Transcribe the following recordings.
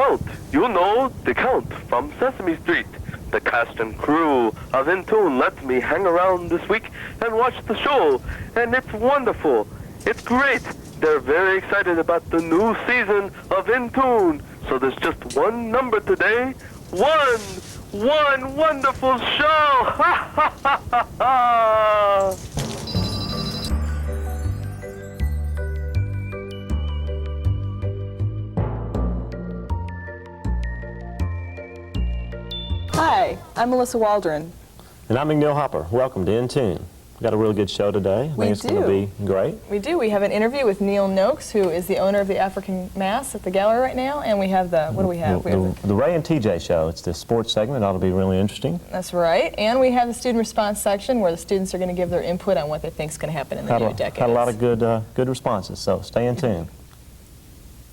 Count. You know the Count from Sesame Street. The cast and crew of In Tune let me hang around this week and watch the show, and it's wonderful. It's great. They're very excited about the new season of In Tune. So there's just one number today. One wonderful show. Ha ha ha ha ha. Hi, I'm Melissa Waldron. And I'm McNeil Hopper. Welcome to In Tune. We've got a really good show today. I think it's going to be great. We do. We have an interview with Neil Nokes, who is the owner of the African Mass at the gallery right now, and we have the, what do we have? The Ray and TJ show. It's the sports segment. Ought to be really interesting. That's right. And we have the student response section where the students are going to give their input on what they think is going to happen in the new decade. Had a lot of good responses, so stay in tune.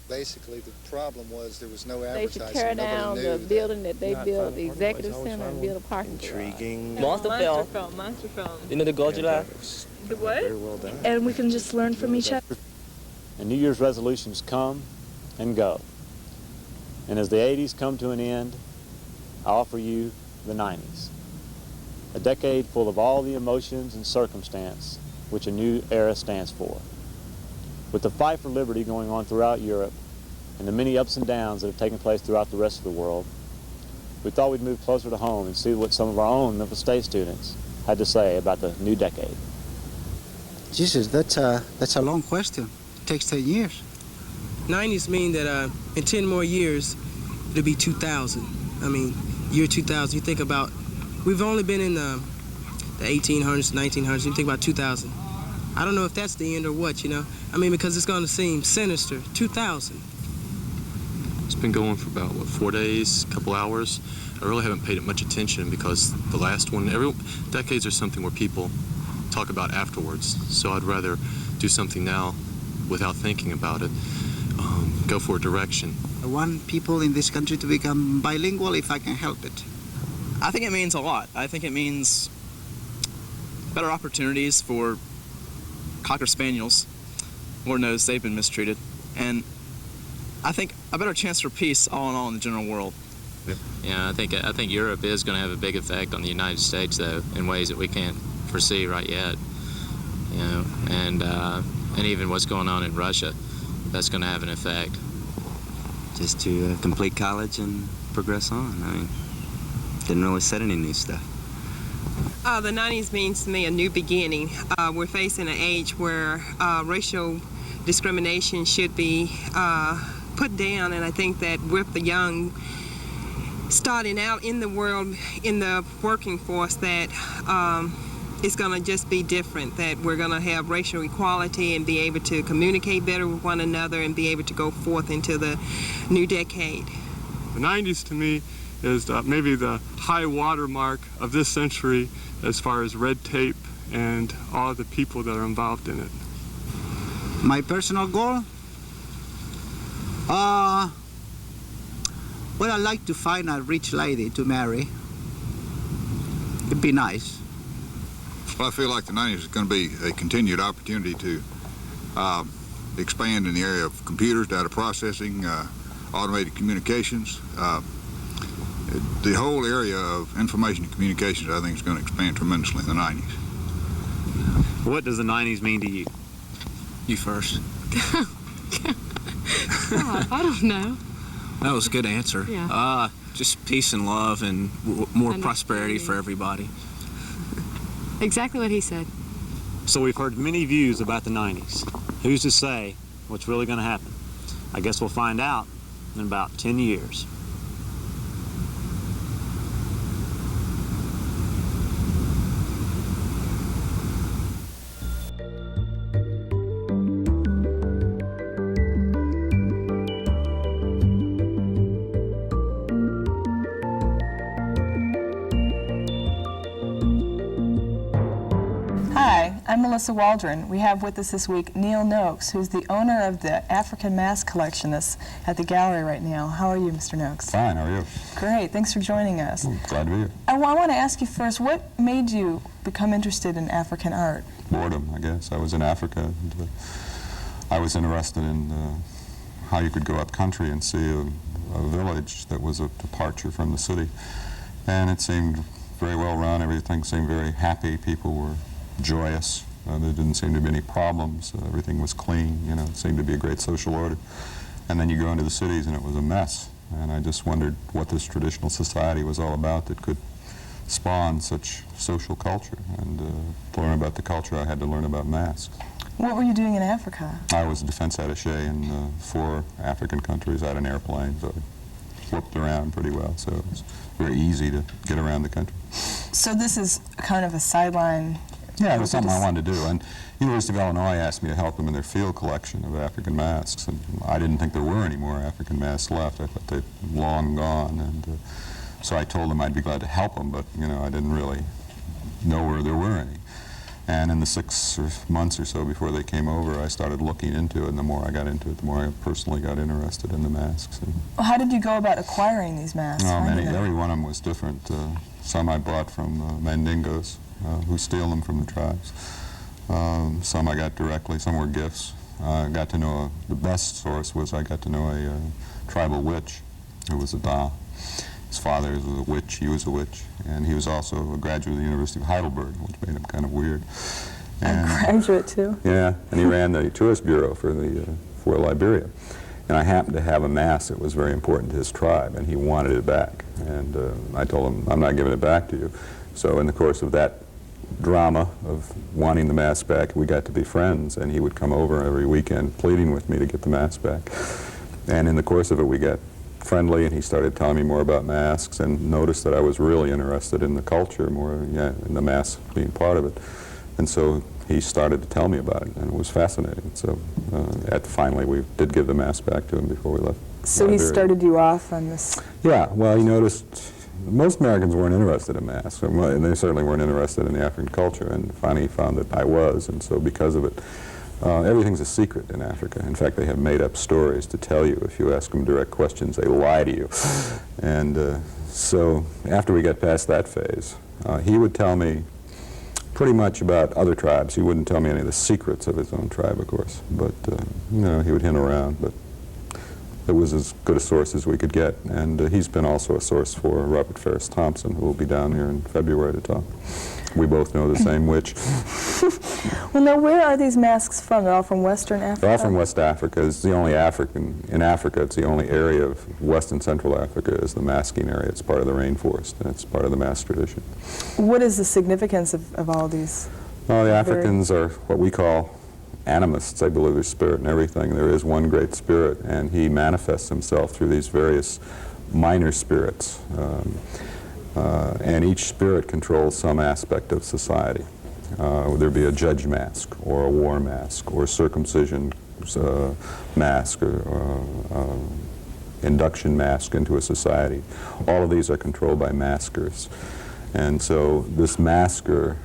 Basically, the problem was there was no advertising. They should tear down the building that they built, the executive center, and build a parking lot. Intriguing. Monster film. You know the Godzilla? The what? Very well done. And we can just learn from each other. And New Year's resolutions come and go. And as the 80s come to an end, I offer you the 90s. A decade full of all the emotions and circumstance which a new era stands for. With the fight for liberty going on throughout Europe and the many ups and downs that have taken place throughout the rest of the world, we thought we'd move closer to home and see what some of our own Memphis State students had to say about the new decade. Jesus, that's a long question. It takes 10 years. 90s mean that in 10 more years, it'll be 2000. I mean, year 2000, you think about, we've only been in the 1800s, 1900s, you think about 2000. I don't know if that's the end or what, you know? I mean, because it's going to seem sinister. 2000. It's been going for about, what, 4 days, a couple hours. I really haven't paid it much attention because the last one, decades are something where people talk about afterwards. So I'd rather do something now without thinking about it, go for a direction. I want people in this country to become bilingual if I can help it. I think it means a lot. I think it means better opportunities for Cocker Spaniels. Lord knows they've been mistreated. And I think a better chance for peace all in all in the general world. Yeah, I think Europe is going to have a big effect on the United States, though, in ways that we can't foresee right yet. You know, and even what's going on in Russia, that's going to have an effect. Just to complete college and progress on. I mean, didn't really set any new stuff. The 90s means to me a new beginning. We're facing an age where racial discrimination should be put down, and I think that with the young starting out in the world, in the working force, that it's going to just be different, that we're going to have racial equality and be able to communicate better with one another and be able to go forth into the new decade. The 90s to me is maybe the high water mark of this century as far as red tape and all the people that are involved in it. My personal goal? Well, I'd like to find a rich lady to marry. It'd be nice. Well, I feel like the 90s is going to be a continued opportunity to expand in the area of computers, data processing, automated communications. The whole area of information and communications, I think, is going to expand tremendously in the 90s. What does the 90s mean to you? You first. I don't know. That was a good answer. Yeah. Just peace and love and more prosperity for everybody. Exactly what he said. So we've heard many views about the 90s. Who's to say what's really going to happen? I guess we'll find out in about 10 years. Hi, I'm Melissa Waldron. We have with us this week Neil Nokes, who's the owner of the African Mass collection that's at the gallery right now. How are you, Mr. Nokes? Fine, how are you? Great, thanks for joining us. Glad to be here. I want to ask you first, what made you become interested in African art? Boredom, I guess. I was in Africa. And, I was interested in how you could go up country and see village that was a departure from the city. And it seemed very well run. Everything seemed very happy. People were joyous. There didn't seem to be any problems. Everything was clean. You know, it seemed to be a great social order. And then you go into the cities and it was a mess. And I just wondered what this traditional society was all about that could spawn such social culture. And to learn about the culture, I had to learn about masks. What were you doing in Africa? I was a defense attaché in 4 African countries. I had an airplane, so I whooped around pretty well. So it was very easy to get around the country. So this is kind of a sideline. Yeah, it was something I wanted to do. And University of Illinois asked me to help them in their field collection of African masks. And I didn't think there were any more African masks left. I thought they'd long gone. And so I told them I'd be glad to help them, but, you know, I didn't really know where there were any. And in the 6 months or so before they came over, I started looking into it, and the more I got into it, the more I personally got interested in the masks. And how did you go about acquiring these masks? oh, every one of them was different. Some I bought from Mandingos, who steal them from the tribes. Some I got directly, some were gifts. I got to know, the best source was I got to know a tribal witch who was a Da. His father was a witch, he was a witch, and he was also a graduate of the University of Heidelberg, which made him kind of weird. And, a graduate, too? Yeah, and he ran the tourist bureau for Liberia. And I happened to have a mask that was very important to his tribe, and he wanted it back. And I told him, I'm not giving it back to you. So in the course of that drama of wanting the mask back, we got to be friends, and he would come over every weekend pleading with me to get the mask back. And in the course of it, we got friendly, and he started telling me more about masks, and noticed that I was really interested in the culture more, in the masks being part of it. And so he started to tell me about it, and it was fascinating. So finally, we did give the mask back to him before we left. So Liberia. he started you off on this? Yeah, well, he noticed most Americans weren't interested in masks, and they certainly weren't interested in the African culture, and finally he found that I was, and so because of it, everything's a secret in Africa. In fact, they have made-up stories to tell you. If you ask them direct questions, they lie to you. And so after we got past that phase, he would tell me pretty much about other tribes. He wouldn't tell me any of the secrets of his own tribe, of course, but you know, he would hint around. But it was as good a source as we could get, and he's been also a source for Robert Ferris Thompson, who will be down here in February to talk. We both know the same witch. Well, now, where are these masks from? They're all from Western Africa? They're all from West Africa. It's the only in Africa, it's the only area of West and Central Africa is the masking area. It's part of the rainforest, and it's part of the mask tradition. What is the significance of all these? Well, the Africans are what we call animists. They believe there's spirit in everything. There is one great spirit, and he manifests himself through these various minor spirits. And each spirit controls some aspect of society. There'd be a judge mask, or a war mask, or a circumcision mask, or induction mask into a society. All of these are controlled by maskers. And so this masker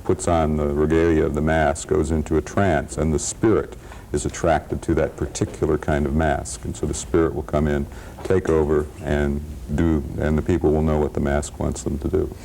puts on the regalia of the mask, goes into a trance, and the spirit is attracted to that particular kind of mask. And so the spirit will come in, take over, and the people will know what the mask wants them to do.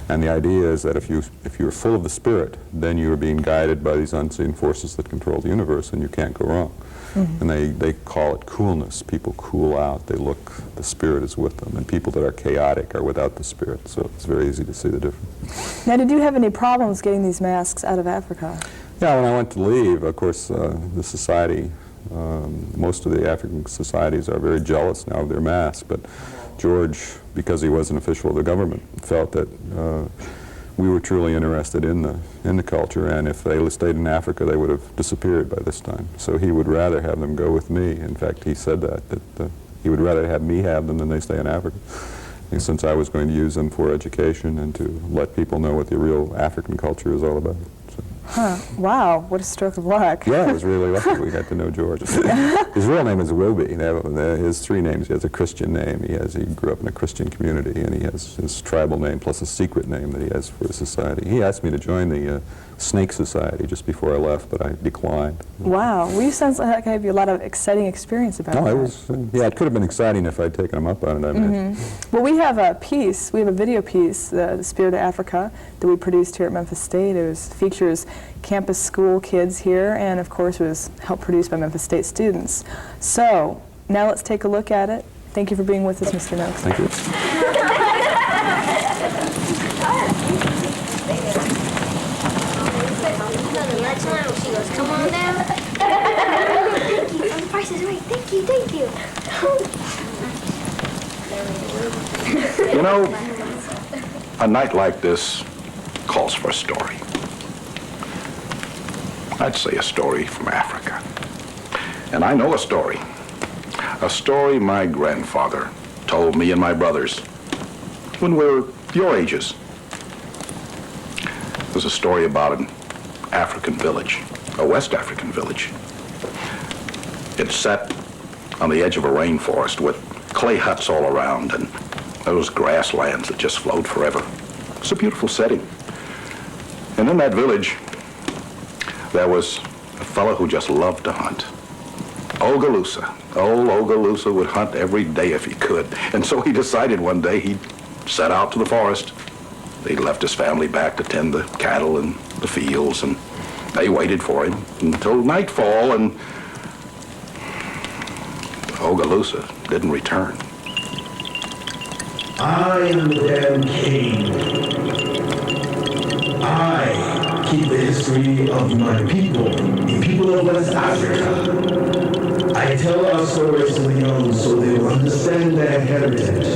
And the idea is that if you're full of the spirit, then you're being guided by these unseen forces that control the universe, and you can't go wrong. Mm-hmm. And they call it coolness. People cool out. They look, the spirit is with them. And people that are chaotic are without the spirit. So it's very easy to see the difference. Now, did you have any problems getting these masks out of Africa? Yeah, when I went to leave, of course, the society, most of the African societies are very jealous now of their masks. But George, because he was an official of the government, felt that we were truly interested in the culture, and if they stayed in Africa, they would have disappeared by this time. So he would rather have them go with me. In fact, he said that he would rather have me have them than they stay in Africa, since I was going to use them for education and to let people know what the real African culture is all about. So. Huh. Wow, what a stroke of luck. Yeah, it was really lucky we got to know George. His real name is Ruby. His 3 names. He has a Christian name. He grew up in a Christian community, and he has his tribal name plus a secret name that he has for his society. He asked me to join the Snake Society just before I left, but I declined. Wow. Well, you sound like I have a lot of exciting experience about that. It was, yeah, it could have been exciting if I'd taken him up on it. I mean. Well, we have a piece, we have a video piece, The Spirit of Africa, that we produced here at Memphis State. It features campus school kids here, and of course was helped produced by Memphis State students. So, Now let's take a look at it. Thank you for being with us, Mr. Nokes. Thank you. She goes, come on down. The price is right. Thank you, thank you. You know, a night like this calls for a story. I'd say a story from Africa. And I know a story my grandfather told me and my brothers when we were your ages. It was a story about an African village, a West African village. It sat on the edge of a rainforest with clay huts all around and those grasslands that just flowed forever. It's a beautiful setting. And in that village, there was a fellow who just loved to hunt. Ogalusa. Old Ogalusa would hunt every day if he could. And so he decided one day he'd set out to the forest. He'd left his family back to tend the cattle and the fields, and they waited for him until nightfall, and Ogalusa didn't return. I am the damn king. I keep the history of my people, the people of West Africa. I tell our stories to the young so they will understand their heritage.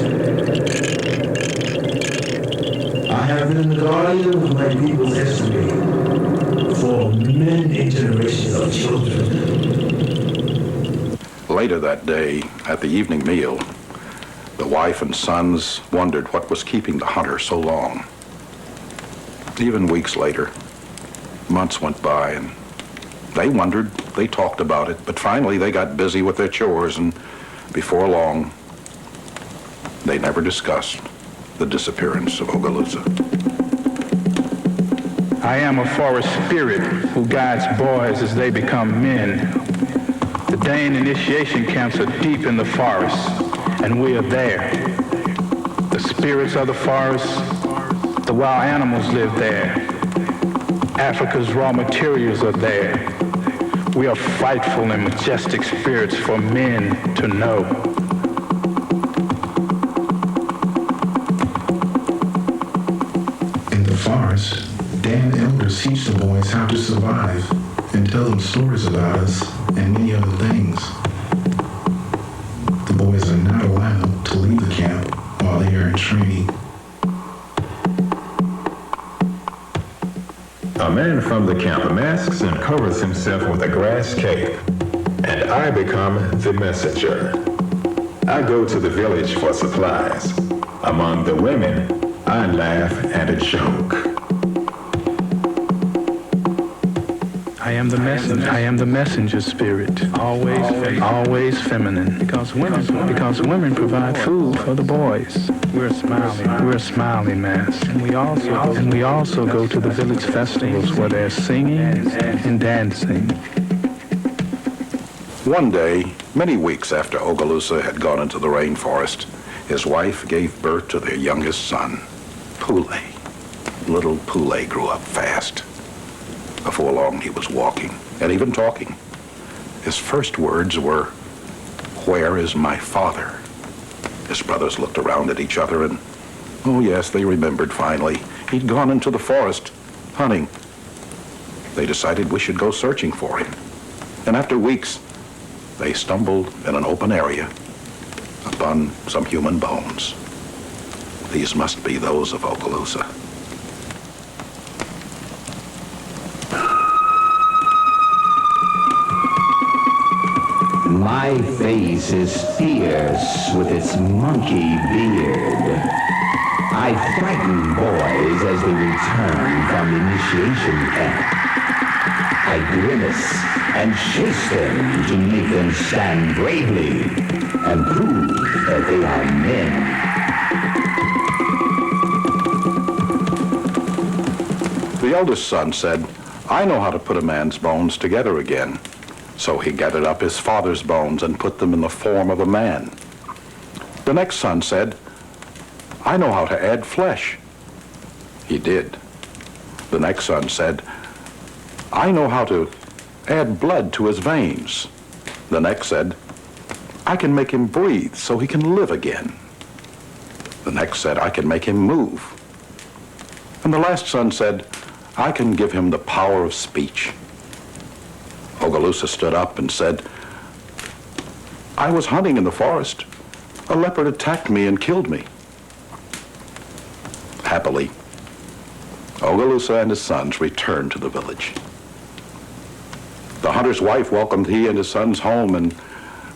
I have been the guardian of my people's history for many generations of children. Later that day, at the evening meal, the wife and sons wondered what was keeping the hunter so long. Even weeks later, months went by, and they wondered, they talked about it, but finally they got busy with their chores, and before long, they never discussed the disappearance of Ogalusa. I am a forest spirit who guides boys as they become men. The Dane initiation camps are deep in the forest, and we are there. The spirits of the forest, the wild animals live there. Africa's raw materials are there. We are frightful and majestic spirits for men to know. In the forest, Dan elders teach the boys how to survive and tell them stories about us and many other things. The boys are not allowed to leave the camp while they are in training. A man from the camp masks and covers himself with a grass cape, and I become the messenger. I go to the village for supplies. Among the women, I laugh and joke. I am the messenger spirit, always feminine. Because women provide food for the boys. We're a smiling mask. And we also go to the village festivals where there's singing and dancing. One day, many weeks after Ogalusa had gone into the rainforest, his wife gave birth to their youngest son, Pule. Little Pule grew up fast. Before long, he was walking and even talking. His first words were, "Where is my father?" His brothers looked around at each other and, oh yes, they remembered finally. He'd gone into the forest, hunting. They decided we should go searching for him. And after weeks, they stumbled in an open area upon some human bones. These must be those of Ogalusa. My face is fierce with its monkey beard. I frighten boys as they return from initiation camp. I grimace and chase them to make them stand bravely and prove that they are men. The eldest son said, "I know how to put a man's bones together again." So he gathered up his father's bones and put them in the form of a man. The next son said, "I know how to add flesh." He did. The next son said, "I know how to add blood to his veins." The next said, I can make him breathe so he can live again. The next said, I can make him move. And the last son said, I can give him the power of speech. Ogalusa stood up and said, I was hunting in the forest. A leopard attacked me and killed me. Happily, Ogalusa and his sons returned to the village. The hunter's wife welcomed he and his sons home and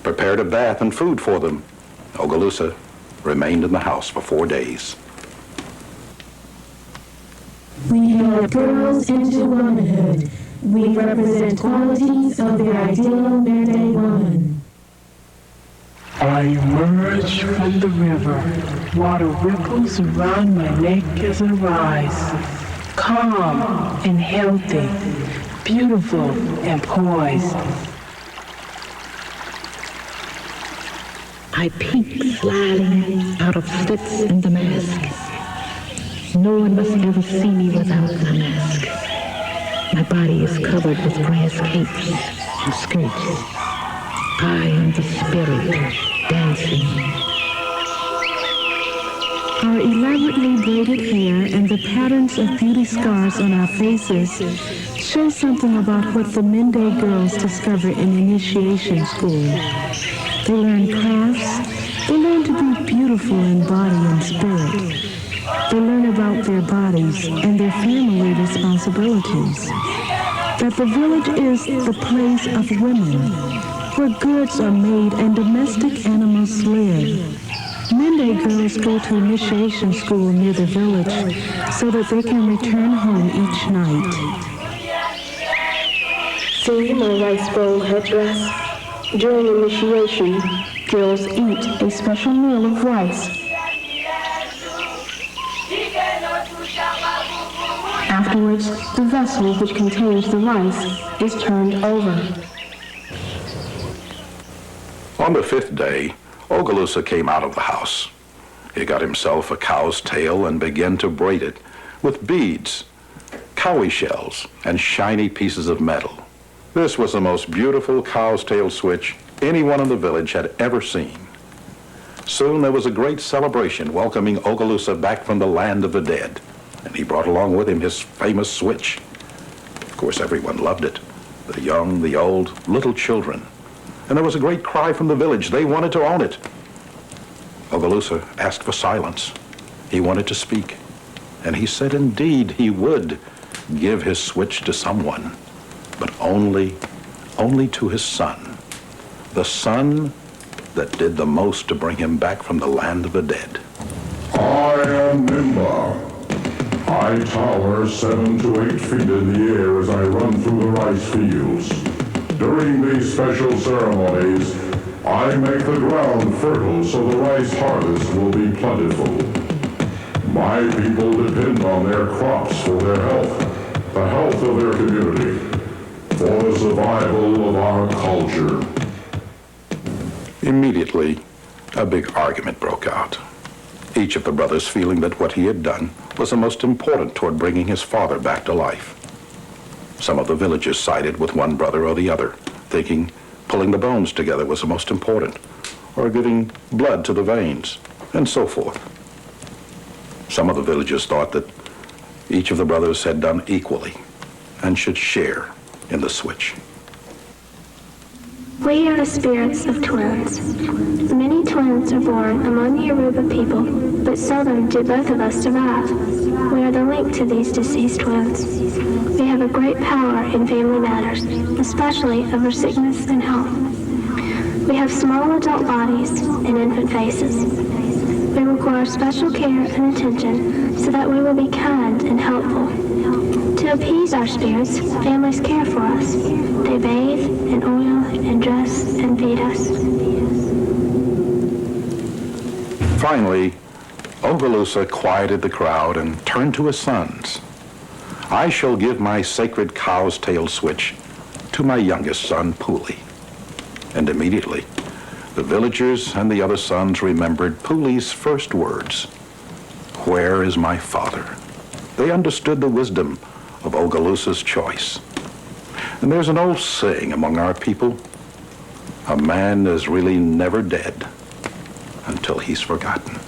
prepared a bath and food for them. Ogalusa remained in the house for 4 days. We help girls into womanhood. We represent qualities of the ideal Merde woman. I emerge from the river. Water ripples around my neck as I rise. Calm and healthy, beautiful and poised. I peek slyly out of slits in the mask. No one must ever see me without my mask. My body is covered with grass capes and skirts. I am the spirit dancing. Our elaborately braided hair and the patterns of beauty scars on our faces show something about what the Mende girls discover in initiation school. They learn crafts. They learn to be beautiful in body and spirit. They learn about their bodies and their family responsibilities. That the village is the place of women, where goods are made and domestic animals live. Mende girls go to initiation school near the village so that they can return home each night. See my rice bowl headdress? During initiation, girls eat a special meal of rice. Afterwards, the vessel which contains the rice is turned over. On the 5th day, Ogalusa came out of the house. He got himself a cow's tail and began to braid it with beads, cowrie shells, and shiny pieces of metal. This was the most beautiful cow's tail switch anyone in the village had ever seen. Soon there was a great celebration welcoming Ogalusa back from the land of the dead, and he brought along with him his famous switch. Of course, everyone loved it, the young, the old, little children. And there was a great cry from the village. They wanted to own it. Ogalusa asked for silence. He wanted to speak. And he said indeed he would give his switch to someone, but only to his son. The son that did the most to bring him back from the land of the dead. I am Nimba. I tower 7 to 8 feet in the air as I run through the rice fields. During these special ceremonies, I make the ground fertile so the rice harvest will be plentiful. My people depend on their crops for their health, the health of their community, for the survival of our culture. Immediately, a big argument broke out. Each of the brothers feeling that what he had done was the most important toward bringing his father back to life. Some of the villagers sided with one brother or the other, thinking pulling the bones together was the most important, or giving blood to the veins, and so forth. Some of the villagers thought that each of the brothers had done equally and should share in the switch. We are the spirits of twins. Many twins are born among the Yoruba people, but seldom do both of us survive. We are the link to these deceased twins. We have a great power in family matters, especially over sickness and health. We have small adult bodies and infant faces. We require special care and attention so that we will be kind and helpful. To appease our spirits, families care for us. They bathe and oil and dress and feed us. Finally, Ogalusa quieted the crowd and turned to his sons. I shall give my sacred cow's tail switch to my youngest son, Puli. And immediately, the villagers and the other sons remembered Puli's first words, "Where is my father?" They understood the wisdom of Ogalusa's choice. And there's an old saying among our people, A man is really never dead until he's forgotten.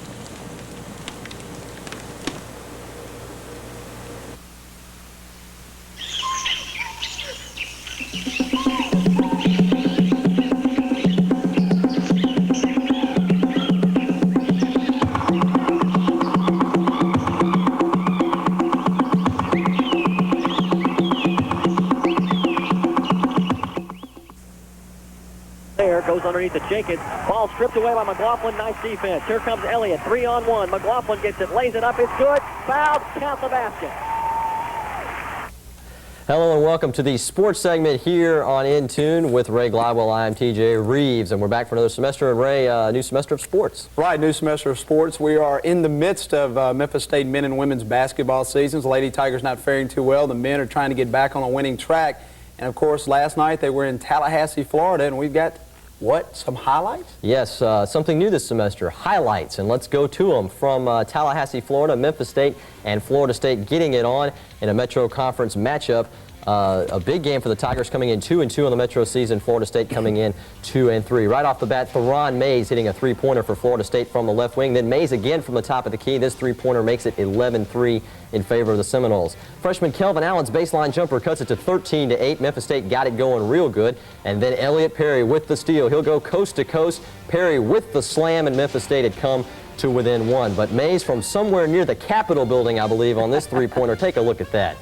Goes underneath the Jenkins. Ball stripped away by McLaughlin. Nice defense. Here comes Elliott. 3-on-1. McLaughlin gets it. Lays it up. It's good. Fouled. Count the basket. Hello and welcome to the sports segment here on In Tune with Ray Glidewell. I am TJ Reeves, and we're back for another semester. And Ray, new semester of sports. Right, new semester of sports. We are in the midst of Memphis State men and women's basketball seasons. The Lady Tigers not faring too well. The men are trying to get back on a winning track. And of course, last night they were in Tallahassee, Florida, and we've got some highlights? Yes, something new this semester, highlights, and let's go to them. From Tallahassee, Florida, Memphis State and Florida State getting it on in a Metro Conference matchup. A big game for the Tigers, coming in 2-2 on the Metro season. Florida State coming in 2-3. Right off the bat, Theron Mays hitting a three-pointer for Florida State from the left wing. Then Mays again from the top of the key. This three-pointer makes it 11-3 in favor of the Seminoles. Freshman Kelvin Allen's baseline jumper cuts it to 13-8. Memphis State got it going real good. And then Elliott Perry with the steal. He'll go coast to coast. Perry with the slam, and Memphis State had come to within one. But Mays from somewhere near the Capitol building, I believe, on this three-pointer. Take a look at that.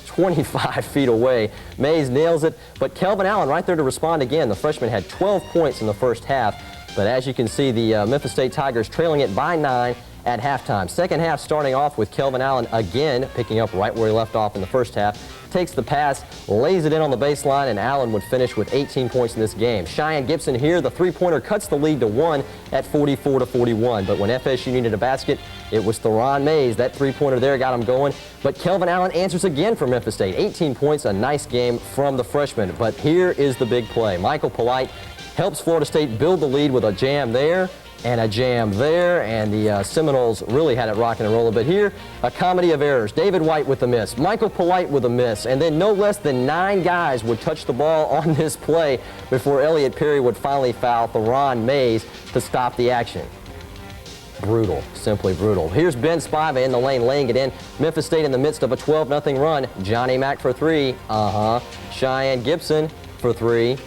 25 feet away. Mays nails it, but Kelvin Allen right there to respond again. The freshman had 12 points in the first half, but as you can see, the Memphis State Tigers trailing it by 9 at halftime. Second half starting off with Kelvin Allen again picking up right where he left off in the first half. Takes the pass, lays it in on the baseline, and Allen would finish with 18 points in this game. Cheyenne Gibson here, the three-pointer cuts the lead to 1 at 44-41. But when FSU needed a basket, it was Theron Mays. That three-pointer there got him going. But Kelvin Allen answers again for Memphis State. 18 points, a nice game from the freshman. But here is the big play. Michael Polite helps Florida State build the lead with a jam there and a jam there, and the Seminoles really had it rocking and rolling. But here, a comedy of errors. David White with a miss, Michael Polite with a miss, and then no less than 9 guys would touch the ball on this play before Elliott Perry would finally foul Theron Mays to stop the action. Brutal, simply brutal. Here's Ben Spiva in the lane laying it in. Memphis State in the midst of a 12-0 run. Johnny Mack for 3. Cheyenne Gibson for 3.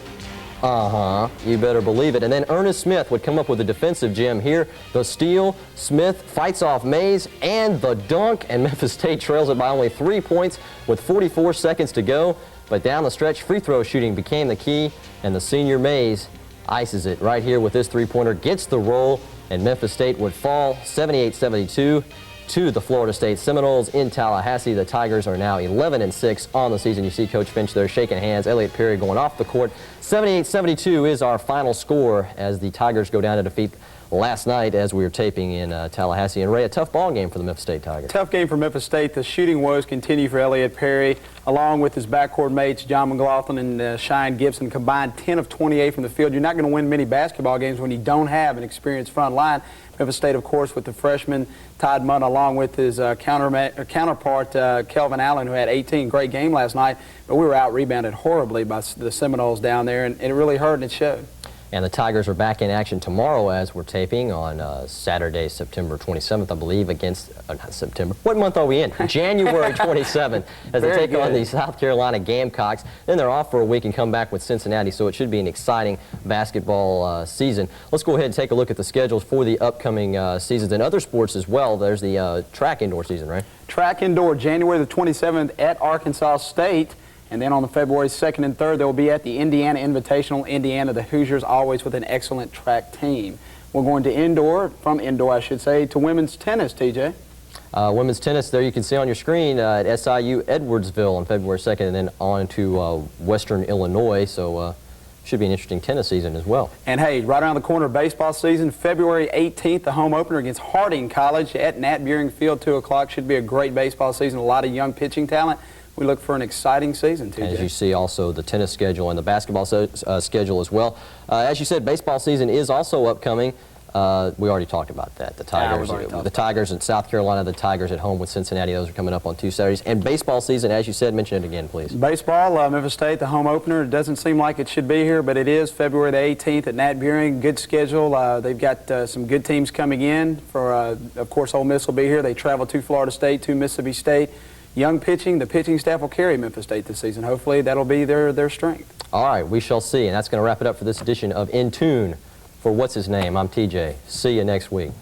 You better believe it. And then Ernest Smith would come up with a defensive gem here. The steal, Smith fights off Mays, and the dunk, and Memphis State trails it by only 3 points with 44 seconds to go. But down the stretch, free throw shooting became the key, and the senior Mays ices it right here with this three-pointer, gets the roll, and Memphis State would fall 78-72 to the Florida State Seminoles in Tallahassee. The Tigers are now 11-6 on the season. You see Coach Finch there shaking hands. Elliott Perry going off the court. 78-72 is our final score as the Tigers go down to defeat last night as we were taping in Tallahassee. And Ray, a tough ball game for the Memphis State Tigers. Tough game for Memphis State. The shooting woes continue for Elliott Perry, along with his backcourt mates John McLaughlin and Cheyenne Gibson, combined 10 of 28 from the field. You're not going to win many basketball games when you don't have an experienced front line. Memphis State, of course, with the freshman Todd Munn, along with his counterpart Kelvin Allen, who had 18. Great game last night, but we were out-rebounded horribly by the Seminoles down there, and it really hurt and it showed. And the Tigers are back in action tomorrow as we're taping on Saturday, September 27th, I believe, against, not September, what month are we in? January 27th, as they take on the South Carolina Gamecocks. Then they're off for a week and come back with Cincinnati, so it should be an exciting basketball season. Let's go ahead and take a look at the schedules for the upcoming seasons and other sports as well. There's the track indoor season, right? Track indoor, January the 27th at Arkansas State. And then on the February 2nd and 3rd, they'll be at the Indiana Invitational. Indiana, the Hoosiers, always with an excellent track team. We're going to indoor, from indoor, I should say, to women's tennis, TJ. Women's tennis, there you can see on your screen at SIU Edwardsville on February 2nd, and then on to Western Illinois. So should be an interesting tennis season as well. And hey, right around the corner, baseball season, February 18th, the home opener against Harding College at Nat Buring Field, 2 o'clock. Should be a great baseball season, a lot of young pitching talent. We look for an exciting season, TJ. As you see also the tennis schedule and the basketball schedule as well. As you said, baseball season is also upcoming. We already talked about that. The Tigers, the Tigers at South Carolina, the Tigers at home with Cincinnati. Those are coming up on 2 Saturdays. And baseball season, as you said, mention it again, please. Baseball, Memphis State, the home opener. It doesn't seem like it should be here, but it is February the 18th at Nat Buring. Good schedule. They've got some good teams coming in. For, of course, Ole Miss will be here. They travel to Florida State, to Mississippi State. Young pitching, the pitching staff will carry Memphis State this season. Hopefully that'll be their strength. All right, we shall see. And that's going to wrap it up for this edition of In Tune. For What's His Name, I'm TJ. See you next week.